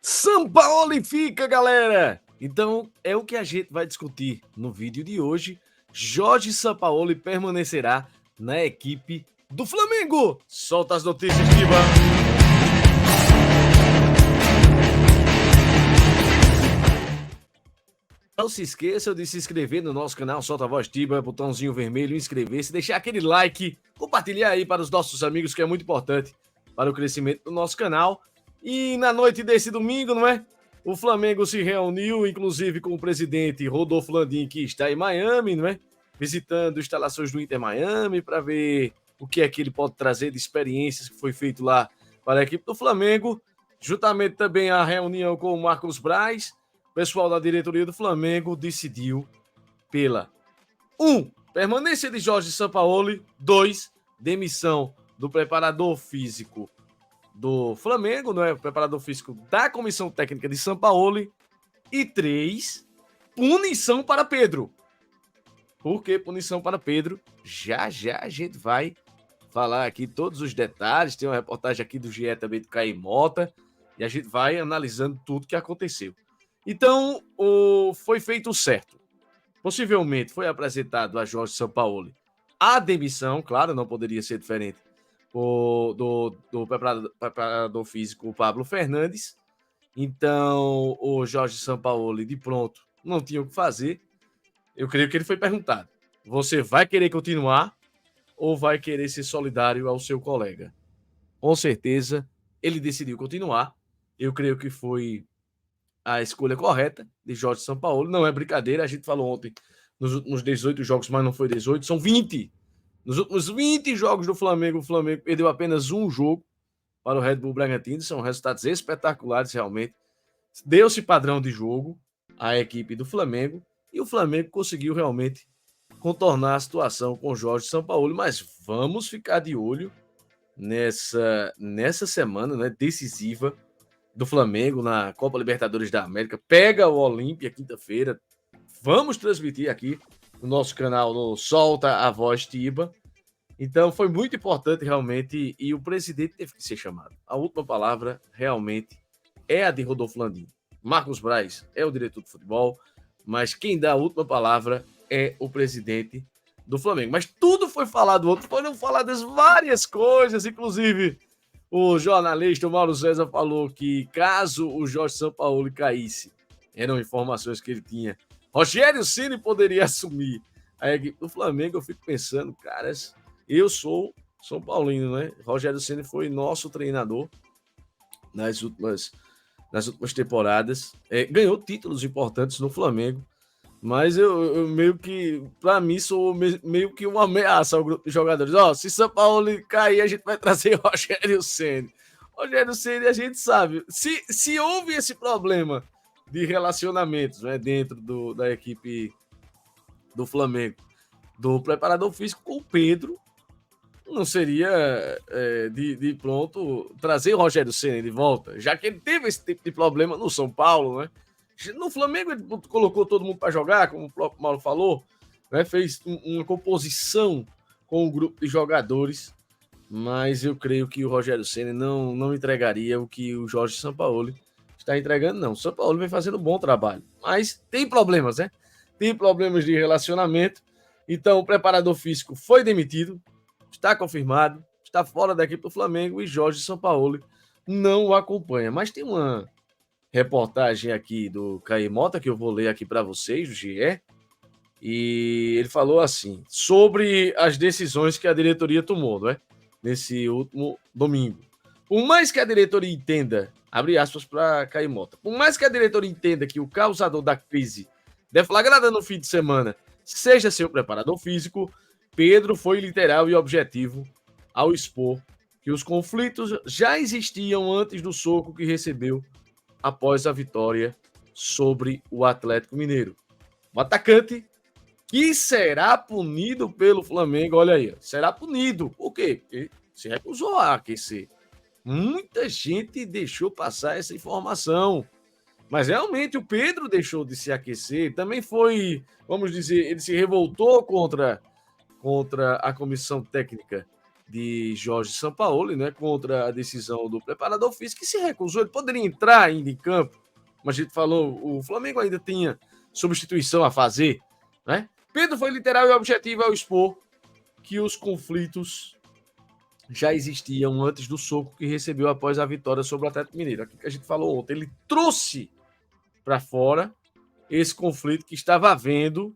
Sampaoli fica, galera! Então, é o que a gente vai discutir no vídeo de hoje. Jorge Sampaoli permanecerá na equipe do Flamengo. Solta as notícias, Tiba! Não se esqueça de se inscrever no nosso canal Solta a Voz Tiba, botãozinho vermelho, inscrever-se, deixar aquele like, compartilhar aí para os nossos amigos, que é muito importante para o crescimento do nosso canal. E na noite desse domingo, não é? O Flamengo se reuniu, inclusive, com o presidente Rodolfo Landim, que está em Miami, não é? Visitando instalações do Inter Miami para ver o que é que ele pode trazer de experiências que foi feito lá para a equipe do Flamengo. Juntamente também a reunião com o Marcos Braz. O pessoal da diretoria do Flamengo decidiu pela 1. Permanência de Jorge Sampaoli. 2. Demissão do preparador físico do Flamengo, não é? O preparador físico da comissão técnica de Sampaoli. E 3. Punição para Pedro. Por que punição para Pedro? Já a gente vai falar aqui todos os detalhes. Tem uma reportagem aqui do GE também do Caio Mota. E a gente vai analisando tudo que aconteceu. Então, foi feito o certo. Possivelmente foi apresentado a Jorge Sampaoli a demissão, claro, não poderia ser diferente, do preparador físico, o Pablo Fernandes. Então, o Jorge Sampaoli, de pronto, não tinha o que fazer. Eu creio que ele foi perguntado: você vai querer continuar ou vai querer ser solidário ao seu colega? Com certeza, ele decidiu continuar. Eu creio que foi a escolha correta de Jorge Sampaoli. Não é brincadeira, a gente falou ontem nos últimos 18 jogos, mas não foi 18, são 20. Nos últimos 20 jogos do Flamengo, o Flamengo perdeu apenas um jogo para o Red Bull Bragantino. São resultados espetaculares, realmente. Deu-se padrão de jogo à equipe do Flamengo e o Flamengo conseguiu realmente contornar a situação com Jorge Sampaoli. Mas vamos ficar de olho nessa semana, né, decisiva do Flamengo na Copa Libertadores da América. Pega o Olímpia quinta-feira. Vamos transmitir aqui no nosso canal, no Solta a Voz Tiba. Então foi muito importante realmente, e o presidente teve que ser chamado. A última palavra realmente é a de Rodolfo Landim. Marcos Braz é o diretor de futebol, mas quem dá a última palavra é o presidente do Flamengo. Mas tudo foi falado ontem, foram faladas várias coisas, inclusive o jornalista Mauro César falou que caso o Jorge Sampaoli caísse, eram informações que ele tinha, Rogério Ceni poderia assumir a equipe do Flamengo. Eu fico pensando, caras, eu sou São Paulino, né? Rogério Ceni foi nosso treinador nas últimas temporadas, ganhou títulos importantes no Flamengo, mas eu meio que, para mim, sou meio que uma ameaça ao grupo de jogadores. Se São Paulo cair, a gente vai trazer Rogério Ceni. Rogério Ceni, a gente sabe, se houve esse problema de relacionamentos, né, dentro da equipe do Flamengo, do preparador físico com o Pedro, não seria de pronto trazer o Rogério Ceni de volta, já que ele teve esse tipo de problema no São Paulo, né? No Flamengo ele colocou todo mundo para jogar, como o próprio Mauro falou, né? Fez uma composição com um grupo de jogadores, mas eu creio que o Rogério Ceni não entregaria o que o Jorge Sampaoli está entregando, não. O Sampaoli vem fazendo um bom trabalho, mas tem problemas, né? Tem problemas de relacionamento. Então o preparador físico foi demitido, está confirmado, está fora da equipe do Flamengo e Jorge Sampaoli não o acompanha. Mas tem uma reportagem aqui do Caio Mota que eu vou ler aqui para vocês, do GE, e ele falou assim, sobre as decisões que a diretoria tomou, não é? Nesse último domingo. Por mais que a diretoria entenda, abre aspas para Caio Mota, por mais que a diretoria entenda que o causador da crise deflagrada no fim de semana seja seu preparador físico, Pedro foi literal e objetivo ao expor que os conflitos já existiam antes do soco que recebeu após a vitória sobre o Atlético Mineiro. O atacante, que será punido pelo Flamengo, olha aí, será punido. Por quê? Porque se recusou a aquecer. Muita gente deixou passar essa informação. Mas realmente o Pedro deixou de se aquecer. Também foi, vamos dizer, ele se revoltou contra a comissão técnica de Jorge Sampaoli, né, contra a decisão do preparador físico, que se recusou. Ele poderia entrar ainda em campo, mas a gente falou, o Flamengo ainda tinha substituição a fazer, né? Pedro foi literal e objetivo ao expor que os conflitos já existiam antes do soco que recebeu após a vitória sobre o Atlético Mineiro. Aquilo que a gente falou ontem, ele trouxe para fora esse conflito que estava havendo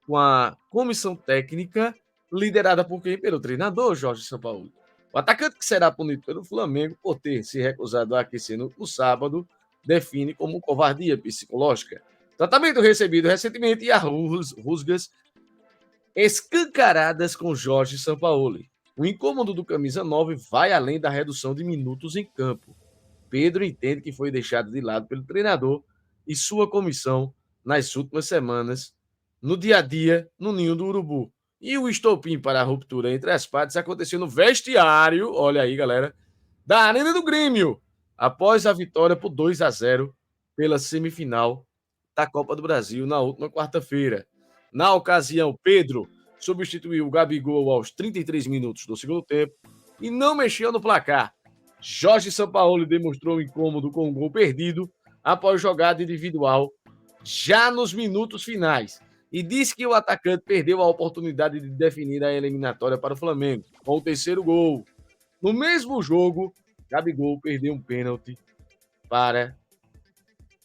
com a comissão técnica liderada por quem? Pelo treinador Jorge Sampaoli. O atacante que será punido pelo Flamengo por ter se recusado a aquecer no sábado define como covardia psicológica. Tratamento recebido recentemente e as rusgas escancaradas com Jorge Sampaoli. O incômodo do camisa 9 vai além da redução de minutos em campo. Pedro entende que foi deixado de lado pelo treinador e sua comissão nas últimas semanas, no dia a dia, no ninho do urubu. E o estopim para a ruptura entre as partes aconteceu no vestiário, olha aí, galera, da Arena do Grêmio, após a vitória por 2-0 pela semifinal da Copa do Brasil na última quarta-feira. Na ocasião, Pedro substituiu o Gabigol aos 33 minutos do segundo tempo e não mexeu no placar. Jorge Sampaoli demonstrou incômodo com o gol perdido após jogada individual já nos minutos finais e disse que o atacante perdeu a oportunidade de definir a eliminatória para o Flamengo com o terceiro gol. No mesmo jogo, Gabigol perdeu um pênalti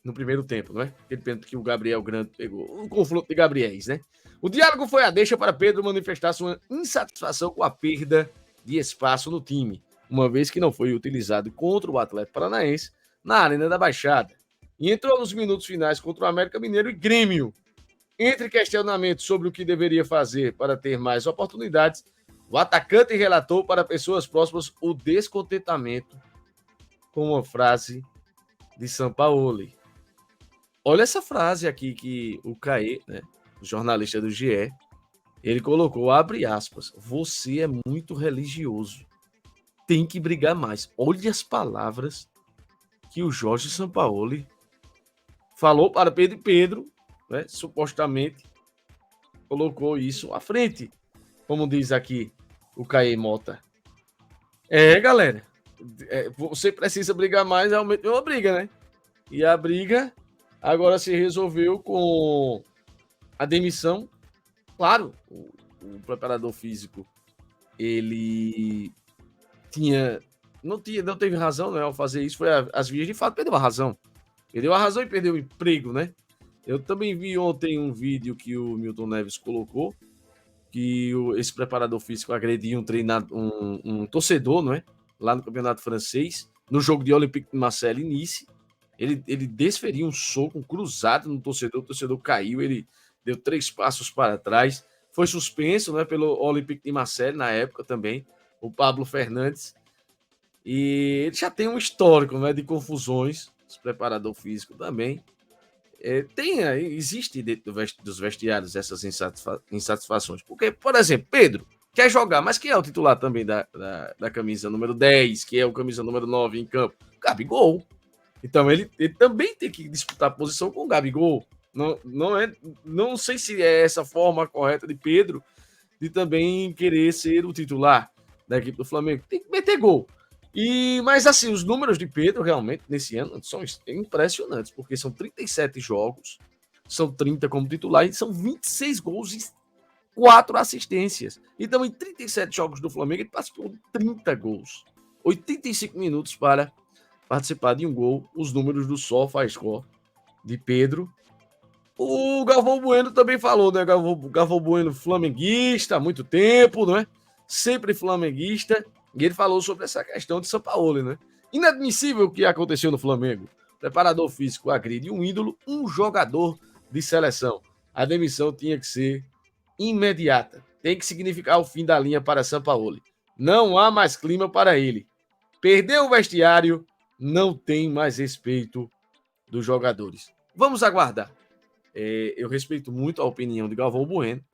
no primeiro tempo, não é? Aquele pênalti que o Gabriel Grande pegou. Um confronto de Gabriéis, né? O diálogo foi a deixa para Pedro manifestar sua insatisfação com a perda de espaço no time, uma vez que não foi utilizado contra o Atlético Paranaense na Arena da Baixada. E entrou nos minutos finais contra o América Mineiro e Grêmio. Entre questionamentos sobre o que deveria fazer para ter mais oportunidades, o atacante relatou para pessoas próximas o descontentamento com uma frase de Sampaoli. Olha essa frase aqui que o Caê, né, o jornalista do GE, ele colocou, abre aspas, você é muito religioso, tem que brigar mais. Olha as palavras que o Jorge Sampaoli falou para Pedro e Pedro, né, supostamente colocou isso à frente, como diz aqui o Caê Mota. Galera, você precisa brigar mais, realmente uma briga, né? E a briga agora se resolveu com a demissão. Claro, o preparador físico, ele não teve razão, né, ao fazer isso, foi as vias de fato, perdeu a razão. Perdeu a razão e perdeu o emprego, né? Eu também vi ontem um vídeo que o Milton Neves colocou, que esse preparador físico agrediu um torcedor, não é? Lá no campeonato francês, no jogo de Olympique de Marseille e Nice. Ele desferiu um soco, um cruzado no torcedor, o torcedor caiu, ele deu 3 passos para trás, foi suspenso, né, pelo Olympique de Marseille na época também, o Pablo Fernandes, e ele já tem um histórico, né, de confusões, esse preparador físico também. Existe dentro dos vestiários essas insatisfações, porque, por exemplo, Pedro quer jogar, mas quem é o titular também da camisa número 10, que é o camisa número 9 em campo? Gabigol. Então ele também tem que disputar a posição com o Gabigol. Não sei se é essa forma correta de Pedro de também querer ser o titular da equipe do Flamengo. Tem que meter gol. Mas assim, os números de Pedro realmente nesse ano são impressionantes, porque são 37 jogos, são 30 como titular e são 26 gols e 4 assistências. Então, em 37 jogos do Flamengo, ele participou de 30 gols. 85 minutos para participar de um gol, os números do SofaScore de Pedro. O Galvão Bueno também falou, né? Galvão Bueno flamenguista há muito tempo, não é? Sempre flamenguista. E ele falou sobre essa questão de Sampaoli, né? Inadmissível o que aconteceu no Flamengo. Preparador físico agride um ídolo, um jogador de seleção. A demissão tinha que ser imediata. Tem que significar o fim da linha para Sampaoli. Não há mais clima para ele. Perdeu o vestiário, não tem mais respeito dos jogadores. Vamos aguardar. Eu respeito muito a opinião de Galvão Bueno,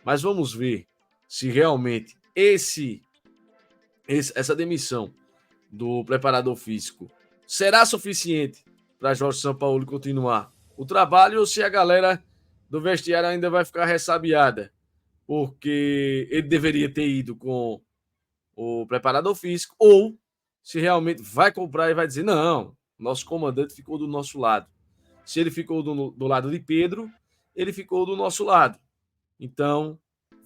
mas vamos ver se realmente essa demissão do preparador físico será suficiente para Jorge Sampaoli continuar o trabalho ou se a galera do vestiário ainda vai ficar ressabiada, porque ele deveria ter ido com o preparador físico, ou se realmente vai comprar e vai dizer, não, nosso comandante ficou do nosso lado. Se ele ficou do lado de Pedro, ele ficou do nosso lado. Então,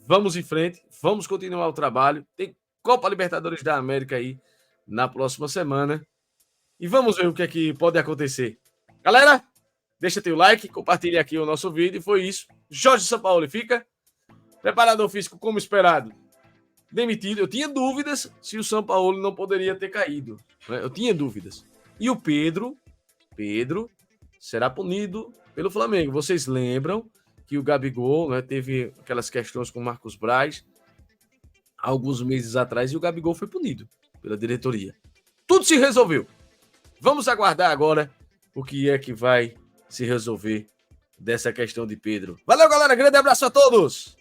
vamos em frente, vamos continuar o trabalho. Tem Copa Libertadores da América aí na próxima semana. E vamos ver o que é que pode acontecer. Galera, deixa teu like, compartilha aqui o nosso vídeo. E foi isso. Jorge Sampaoli fica. Preparador físico, como esperado, demitido. Eu tinha dúvidas se o Sampaoli não poderia ter caído. Né? Eu tinha dúvidas. E o Pedro será punido pelo Flamengo. Vocês lembram que o Gabigol, né, teve aquelas questões com o Marcos Braz alguns meses atrás e o Gabigol foi punido pela diretoria. Tudo se resolveu. Vamos aguardar agora o que é que vai se resolver dessa questão de Pedro. Valeu, galera. Grande abraço a todos.